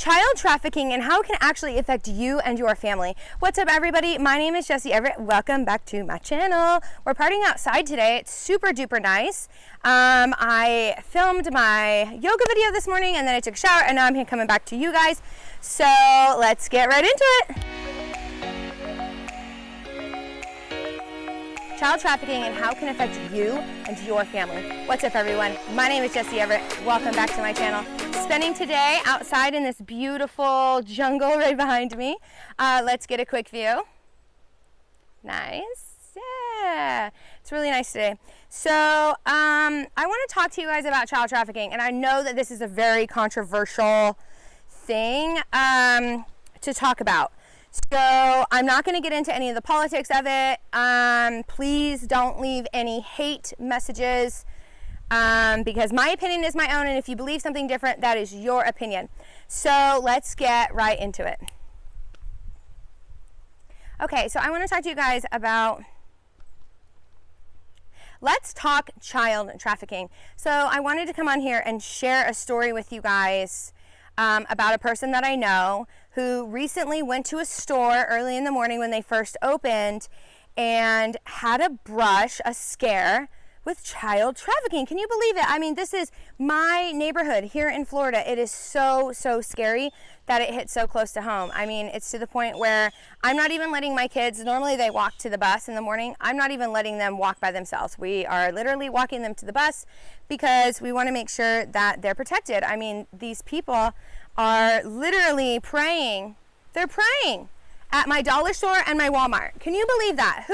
child trafficking and how it can actually affect you and your family. What's up, everybody? My name is Jessie Everett. Welcome back to my channel. We're partying outside today. It's super duper nice. I filmed my yoga video this morning and then I took a shower and now I'm here coming back to you guys. So let's get right into it. Child trafficking and how it can affect you and your family. What's up, everyone? My name is Jessie Everett. Welcome back to my channel. Spending today outside in this beautiful jungle right behind me. Let's get a quick view. Nice. Yeah, it's really nice today. So I want to talk to you guys about child trafficking, and I know that this is a very controversial thing to talk about. So I'm not going to get into any of the politics of it. Please don't leave any hate messages because my opinion is my own, and if you believe something different, that is your opinion. So let's get right into it. Okay, so I want to talk to you guys about, let's talk child trafficking. So I wanted to come on here and share a story with you guys about a person that I know who recently went to a store early in the morning when they first opened and had a scare with child trafficking. Can you believe it? I mean, this is my neighborhood here in Florida. It is so scary that it hits so close to home. I mean, it's to the point where I'm not even letting my kids, normally they walk to the bus in the morning, I'm not even letting them walk by themselves. We are literally walking them to the bus because we want to make sure that they're protected. I mean, these people are literally praying. They're praying at my dollar store and my Walmart. Can you believe that?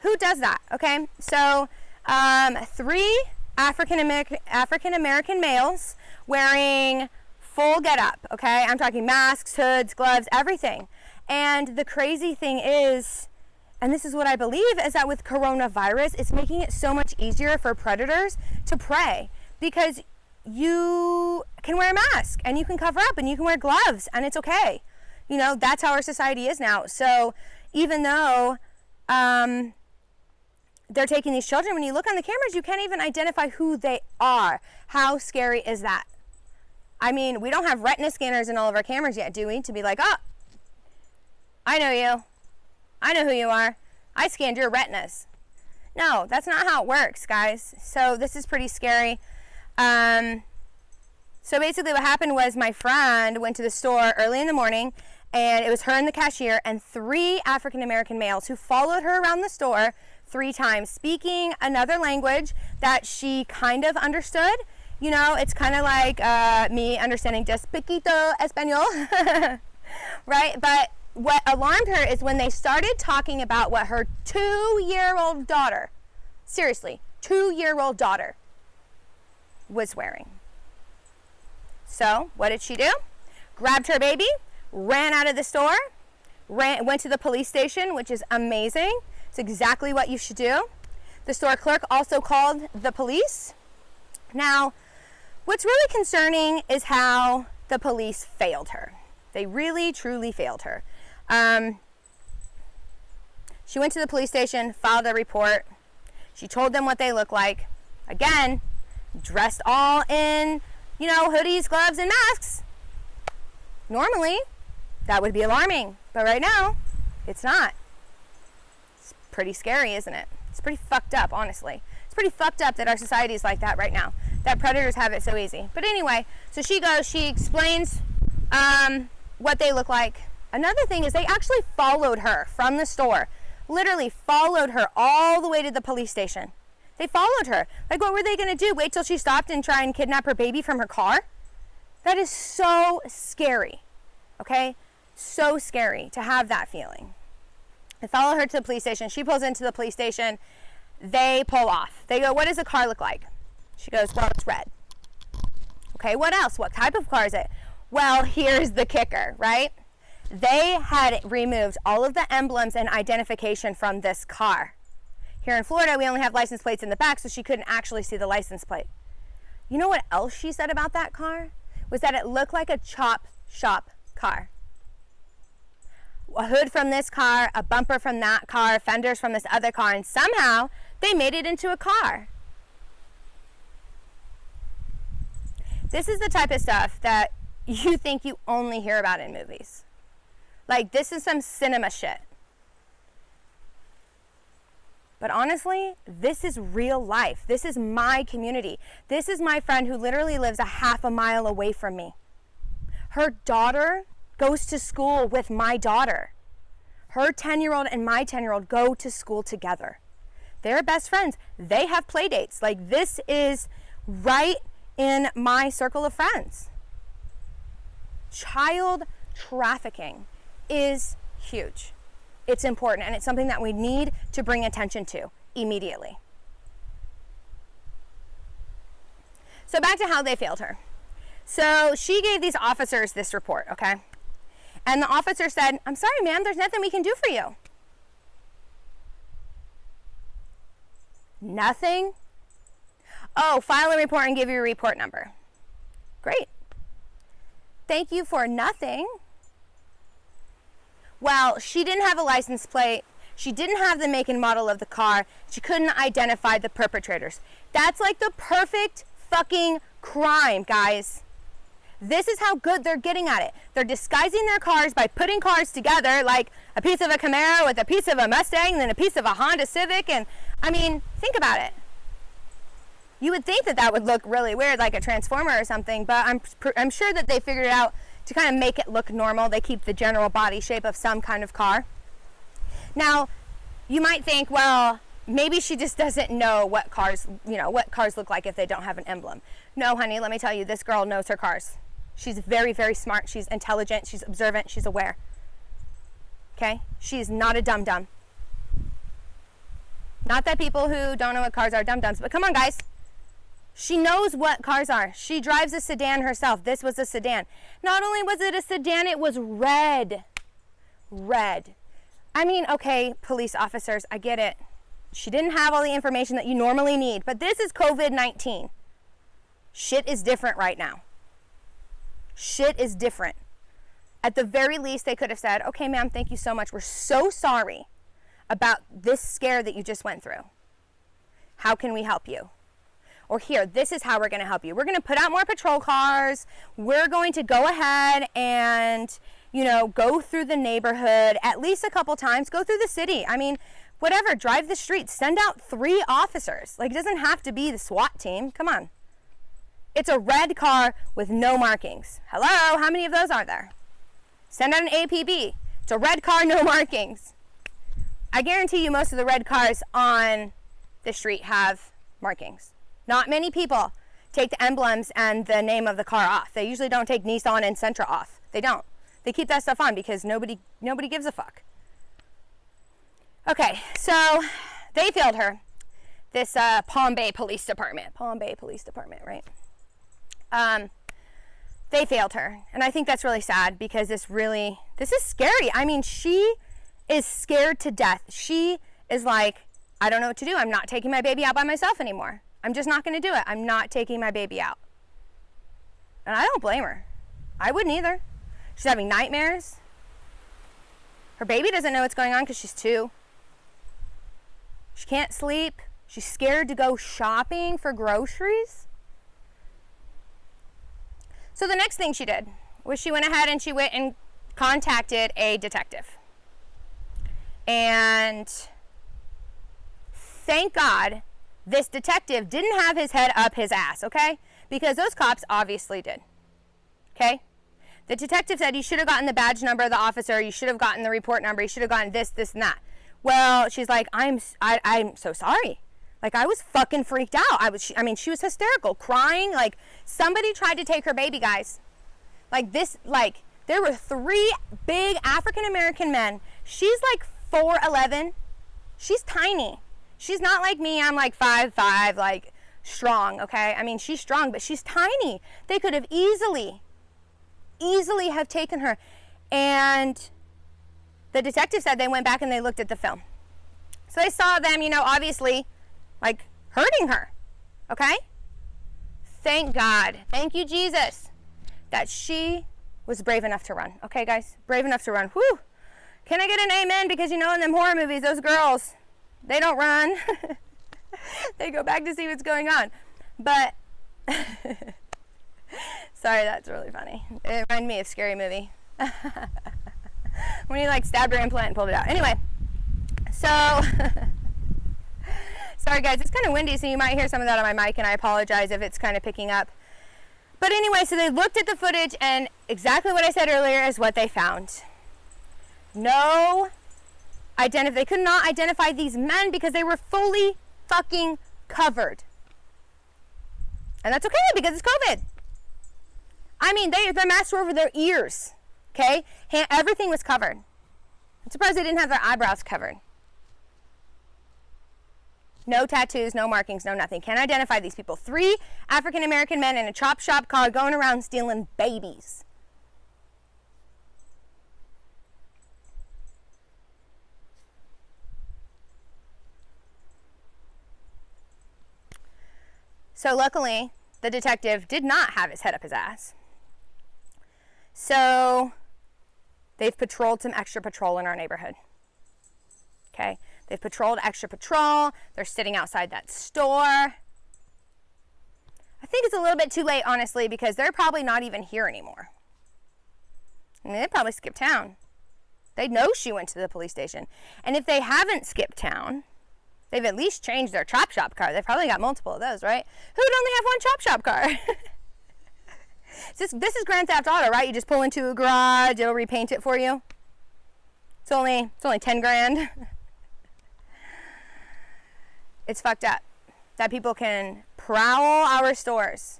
Who does that? Okay, so 3 African American males wearing full getup. Okay, I'm talking masks, hoods, gloves, everything. And the crazy thing is, and this is what I believe, is that with coronavirus, it's making it so much easier for predators to prey because you can wear a mask and you can cover up and you can wear gloves and it's okay. You know, that's how our society is now. So even though they're taking these children, when you look on the cameras, you can't even identify who they are. How scary is that? I mean, we don't have retina scanners in all of our cameras yet, do we? To be like, oh, I know you. I know who you are. I scanned your retinas. No, that's not how it works, guys. So this is pretty scary. So basically what happened was my friend went to the store early in the morning and it was her and the cashier and 3 African American males who followed her around the store 3 times, speaking another language that she kind of understood. You know, it's kind of like me understanding just poquito español, right? But what alarmed her is when they started talking about what her 2-year-old daughter, seriously, 2-year-old daughter was wearing. So what did she do? Grabbed her baby, ran out of the store, went to the police station, which is amazing. It's exactly what you should do. The store clerk also called the police. Now, what's really concerning is how the police failed her. They really, truly failed her. She went to the police station, filed a report. She told them what they look like. Again, dressed all in, you know, hoodies, gloves, and masks. Normally, that would be alarming, but right now, it's not. It's pretty scary, isn't it? It's pretty fucked up, honestly. It's pretty fucked up that our society is like that right now, that predators have it so easy. But anyway, so she goes, she explains what they look like. Another thing is they actually followed her from the store, literally followed her all the way to the police station. They followed her. Like, what were they going to do? Wait till she stopped and try and kidnap her baby from her car? That is so scary, okay? So scary to have that feeling. They follow her to the police station. She pulls into the police station. They pull off. They go, what does the car look like? She goes, well, it's red. Okay, what else? What type of car is it? Well, here's the kicker, right? They had removed all of the emblems and identification from this car. Here in Florida, we only have license plates in the back, so she couldn't actually see the license plate. You know what else she said about that car? Was that it looked like a chop shop car. A hood from this car, a bumper from that car, fenders from this other car, and somehow they made it into a car. This is the type of stuff that you think you only hear about in movies. Like, this is some cinema shit. But honestly, this is real life. This is my community. This is my friend who literally lives a half a mile away from me. Her daughter goes to school with my daughter. Her 10-year-old and my 10-year-old go to school together. They're best friends. They have play dates. Like, this is right in my circle of friends. Child trafficking is huge. It's important, and it's something that we need to bring attention to immediately. So back to how they failed her. So she gave these officers this report, okay? And the officer said, "I'm sorry, ma'am, there's nothing we can do for you." Nothing? Oh, file a report and give you a report number. Great. Thank you for nothing. Well, she didn't have a license plate. She didn't have the make and model of the car. She couldn't identify the perpetrators. That's like the perfect fucking crime, guys. This is how good they're getting at it. They're disguising their cars by putting cars together, like a piece of a Camaro with a piece of a Mustang, and then a piece of a Honda Civic. And I mean, think about it. You would think that that would look really weird, like a Transformer or something, but I'm sure that they figured it out to kind of make it look normal. They keep the general body shape of some kind of car. Now, you might think, well, maybe she just doesn't know what cars look like if they don't have an emblem. No, honey, let me tell you, this girl knows her cars. She's very, very smart. She's intelligent. She's observant. She's aware. Okay? She's not a dum-dum. Not that people who don't know what cars are dum-dums, but come on, guys. She knows what cars are. She drives a sedan herself. This was a sedan. Not only was it a sedan, it was red. Red. I mean, okay, police officers, I get it. She didn't have all the information that you normally need, but this is COVID-19. Shit is different right now. Shit is different. At the very least, they could have said, "Okay, ma'am, thank you so much. We're so sorry about this scare that you just went through. How can we help you?" Or, "Here, this is how we're going to help you. We're going to put out more patrol cars. We're going to go ahead and, go through the neighborhood at least a couple times. Go through the city. I mean, whatever. Drive the streets. Send out 3 officers. Like, it doesn't have to be the SWAT team. Come on. It's a red car with no markings. Hello? How many of those are there? Send out an APB. It's a red car, no markings. I guarantee you most of the red cars on the street have markings. Not many people take the emblems and the name of the car off. They usually don't take Nissan and Sentra off. They don't. They keep that stuff on because nobody gives a fuck. Okay, so they failed her. This Palm Bay Police Department, right? They failed her. And I think that's really sad because this is scary. I mean, she is scared to death. She is like, I don't know what to do. I'm not taking my baby out by myself anymore. I'm just not going to do it. I'm not taking my baby out. And I don't blame her. I wouldn't either. She's having nightmares. Her baby doesn't know what's going on because she's 2. She can't sleep. She's scared to go shopping for groceries. So the next thing she did was she went ahead and she went and contacted a detective. And thank God this detective didn't have his head up his ass, okay? Because those cops obviously did, okay? The detective said you should have gotten the badge number of the officer, you should have gotten the report number, you should have gotten this, and that. Well, she's like, I'm so sorry. Like, I was fucking freaked out. She was hysterical, crying. Like, somebody tried to take her baby, guys. There were 3 big African-American men. She's like 4'11". She's tiny. She's not like me. I'm like 5'5", like strong, okay? I mean, she's strong, but she's tiny. They could have easily have taken her. And the detective said they went back and they looked at the film. So they saw them, obviously, like, hurting her, okay? Thank God. Thank you, Jesus, that she was brave enough to run. Okay, guys? Brave enough to run. Whew. Can I get an amen? Because, in them horror movies, those girls, they don't run. They go back to see what's going on. But Sorry, that's really funny. It reminded me of Scary Movie. When he like stabbed her implant and pulled it out. Anyway, so sorry guys, it's kind of windy, so you might hear some of that on my mic, and I apologize if it's kind of picking up. But anyway, so they looked at the footage, and exactly what I said earlier is what they found. They could not identify these men because they were fully fucking covered. And that's okay because it's COVID. I mean, their masks were over their ears, okay? Everything was covered. I'm surprised they didn't have their eyebrows covered. No tattoos, no markings, no nothing. Can't identify these people. 3 African-American men in a chop shop car going around stealing babies. So luckily, the detective did not have his head up his ass. So they've patrolled some extra patrol in our neighborhood. Okay? They've patrolled extra patrol. They're sitting outside that store. I think it's a little bit too late, honestly, because they're probably not even here anymore. I mean, they probably skipped town. They know she went to the police station. And if they haven't skipped town, they've at least changed their chop shop car. They've probably got multiple of those, right? Who would only have one chop shop car? This is Grand Theft Auto, right? You just pull into a garage, it'll repaint it for you. It's only 10 grand. It's fucked up that people can prowl our stores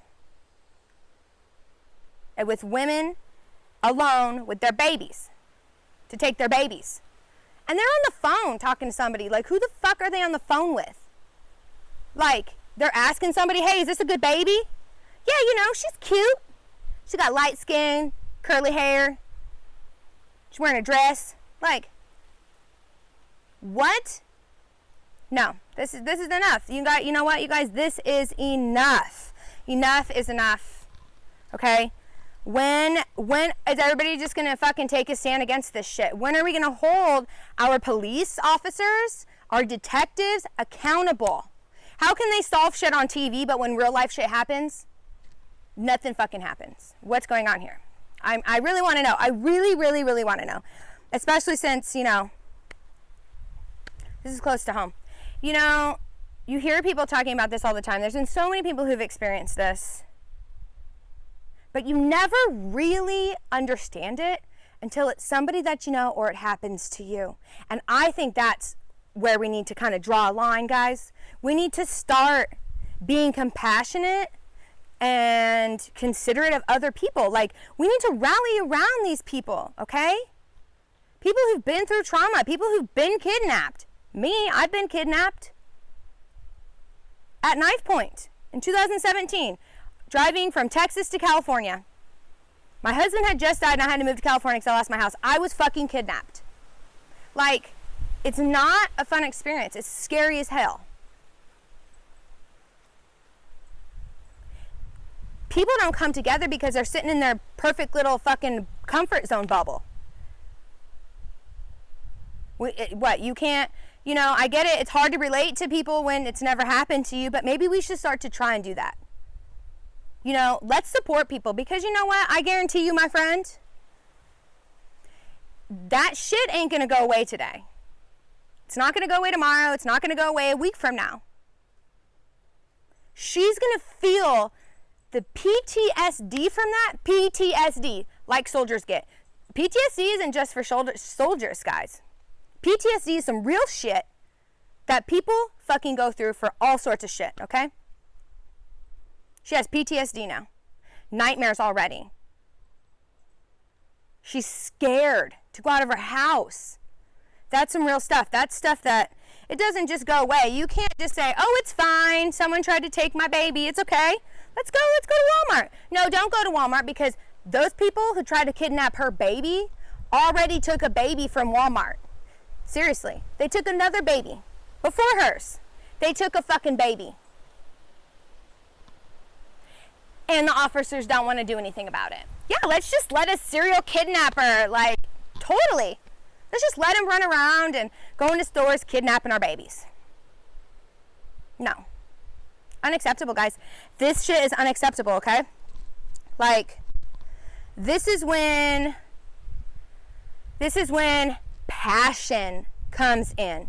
and with women alone with their babies to take their babies. And they're on the phone talking to somebody. Like, who the fuck are they on the phone with? Like, they're asking somebody, hey, is this a good baby? Yeah, you know, she's cute. She got light skin, curly hair. She's wearing a dress. Like, what? No, this is enough. You know what, you guys? This is enough. Enough is enough. Okay? When is everybody just gonna fucking take a stand against this shit? When are we gonna hold our police officers, our detectives accountable? How can they solve shit on TV, but when real life shit happens, nothing fucking happens? What's going on here? I really want to know. I really, really, really want to know. Especially since, you know, this is close to home. You know, you hear people talking about this all the time. There's been so many people who've experienced this. But you never really understand it until it's somebody that you know or it happens to you. And I think that's where we need to kind of draw a line, guys. We need to start being compassionate and considerate of other people. Like, we need to rally around these people, okay? People who've been through trauma, people who've been kidnapped. Me, I've been kidnapped at knife point in 2017, driving from Texas to California. My husband had just died and I had to move to California because I lost my house. I was fucking kidnapped. Like, it's not a fun experience. It's scary as hell. People don't come together because they're sitting in their perfect little fucking comfort zone bubble. You can't, you know, I get it. It's hard to relate to people when it's never happened to you, but maybe we should start to try and do that. You know, let's support people because you know what? I guarantee you, my friend, that shit ain't going to go away today. It's not going to go away tomorrow. It's not going to go away a week from now. She's going to feel the PTSD from that. PTSD, like soldiers get. PTSD isn't just for soldiers, guys. PTSD is some real shit that people fucking go through for all sorts of shit, okay? She has PTSD now. Nightmares already. She's scared to go out of her house. That's some real stuff. That's stuff that, it doesn't just go away. You can't just say, oh, it's fine. Someone tried to take my baby. It's okay. Let's go to Walmart. No, don't go to Walmart because those people who tried to kidnap her baby already took a baby from Walmart. Seriously. They took another baby before hers. They took a fucking baby. And the officers don't want to do anything about it. Yeah, let's just let a serial kidnapper, like, totally. Let's just let him run around and go into stores kidnapping our babies. No. Unacceptable, guys. This shit is unacceptable, okay? Like, this is when passion comes in.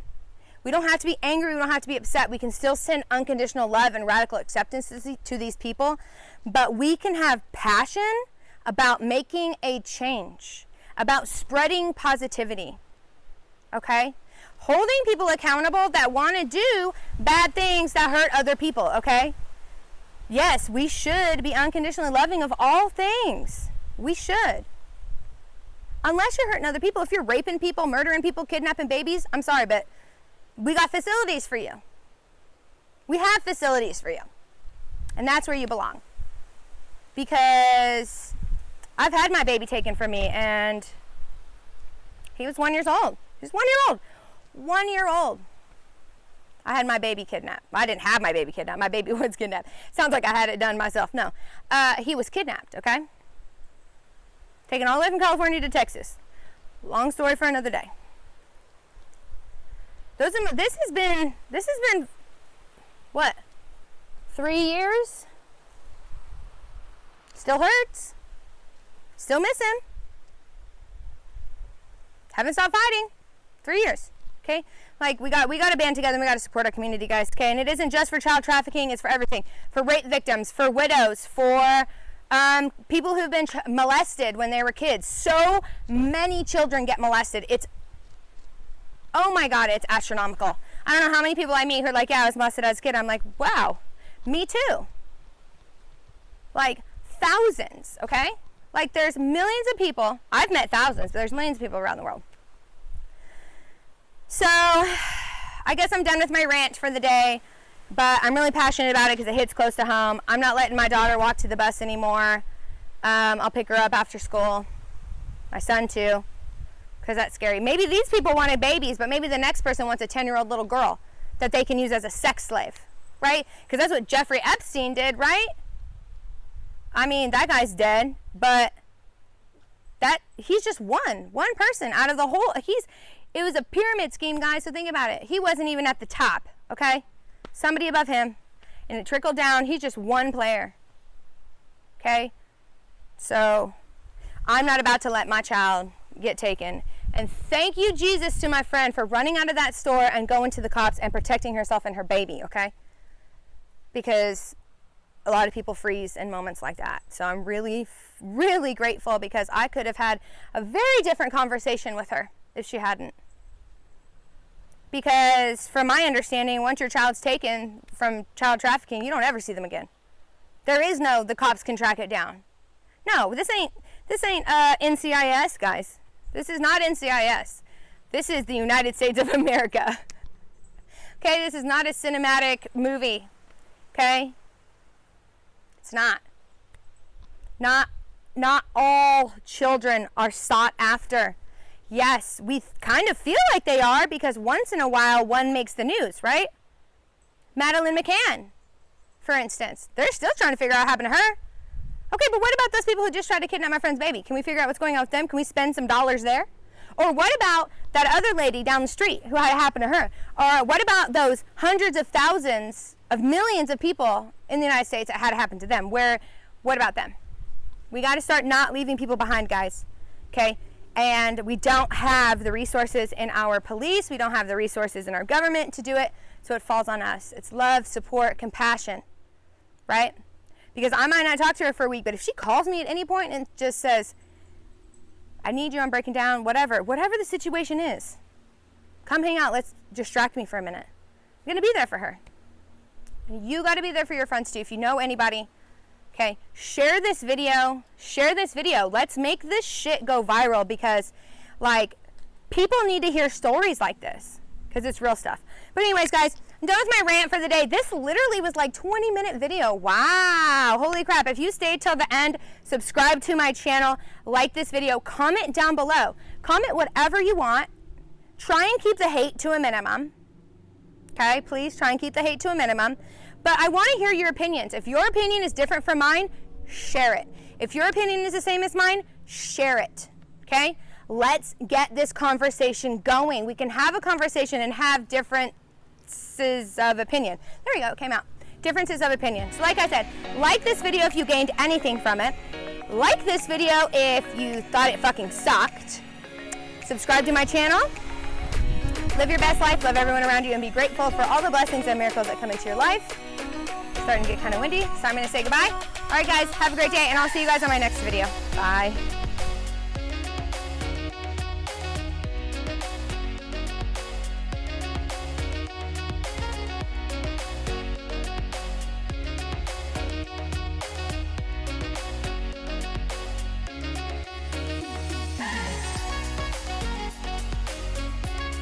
We don't have to be angry. We don't have to be upset. We can still send unconditional love and radical acceptance to these people. But we can have passion about making a change, about spreading positivity. Okay? Holding people accountable that want to do bad things that hurt other people. Okay? Yes, we should be unconditionally loving of all things. We should. Unless you're hurting other people. If you're raping people, murdering people, kidnapping babies, I'm sorry, but we got facilities for you. We have facilities for you. And that's where you belong. Because I've had my baby taken from me, and he was 1 year old. He was 1 year old. 1 year old. I had my baby kidnapped. I didn't have my baby kidnapped. My baby was kidnapped. Sounds like I had it done myself. No. He was kidnapped, okay? Taken all the way from California to Texas. Long story for another day. This has been what? 3 years? Still hurts. Still missing. Haven't stopped fighting. 3 years. Okay? Like, we got to band together and we got to support our community, guys. Okay? And it isn't just for child trafficking, it's for everything. For rape victims, for widows, for people who've been molested when they were kids. So many children get molested. It's, oh my God, it's astronomical. I don't know how many people I meet who are like, yeah, I was molested as a kid. I'm like, wow, me too. Like, thousands, okay? Like, there's millions of people. I've met thousands, but there's millions of people around the world. So, I guess I'm done with my rant for the day, but I'm really passionate about it because it hits close to home. I'm not letting my daughter walk to the bus anymore. I'll pick her up after school. My son too, because that's scary. Maybe these people wanted babies, but maybe the next person wants a 10-year-old little girl that they can use as a sex slave, right? Because that's what Jeffrey Epstein did, right? I mean, that guy's dead, but he's just one person out of the whole. It was a pyramid scheme, guys, so think about it. He wasn't even at the top, okay? Somebody above him, and it trickled down. He's just one player, okay? So I'm not about to let my child get taken. And thank you, Jesus, to my friend for running out of that store and going to the cops and protecting herself and her baby, okay? Because a lot of people freeze in moments like that. So I'm really, really grateful because I could have had a very different conversation with her if she hadn't. Because from my understanding, once your child's taken from child trafficking, you don't ever see them again. There is no, the cops can track it down. No, this ain't NCIS, guys. This is not NCIS. This is the United States of America. Okay, this is not a cinematic movie. Okay? It's not. Not all children are sought after. Yes, we kind of feel like they are because once in a while one makes the news, right? Madeleine McCann, for instance. They're still trying to figure out what happened to her. Okay, but what about those people who just tried to kidnap my friend's baby? Can we figure out what's going on with them? Can we spend some dollars there? Or what about that other lady down the street who had it happen to her? Or what about those hundreds of thousands of millions of people in the United States that had it happen to them? What about them? We got to start not leaving people behind, guys. Okay? And we don't have the resources in our police. We don't have the resources in our government to do it. So it falls on us. It's love, support, compassion, right? Because I might not talk to her for a week, but if she calls me at any point and just says, I need you, I'm breaking down, whatever the situation is, come hang out, let's distract me for a minute. I'm going to be there for her. You got to be there for your friends too. If you know anybody, okay, share this video. Let's make this shit go viral because, like, people need to hear stories like this because it's real stuff. But anyways, guys, I'm done with my rant for the day. This literally was like 20-minute video. Wow. Holy crap. If you stayed till the end, subscribe to my channel, like this video, comment down below. Comment whatever you want. Try and keep the hate to a minimum. Okay, please try and keep the hate to a minimum. But I want to hear your opinions. If your opinion is different from mine, share it. If your opinion is the same as mine, share it. Okay? Let's get this conversation going. We can have a conversation and have differences of opinion. There we go, it came out. Differences of opinion. So like I said, like this video if you gained anything from it. Like this video if you thought it fucking sucked. Subscribe to my channel. Live your best life, love everyone around you, and be grateful for all the blessings and miracles that come into your life. It's starting to get kind of windy, so I'm going to say goodbye. All right, guys, have a great day, and I'll see you guys on my next video. Bye.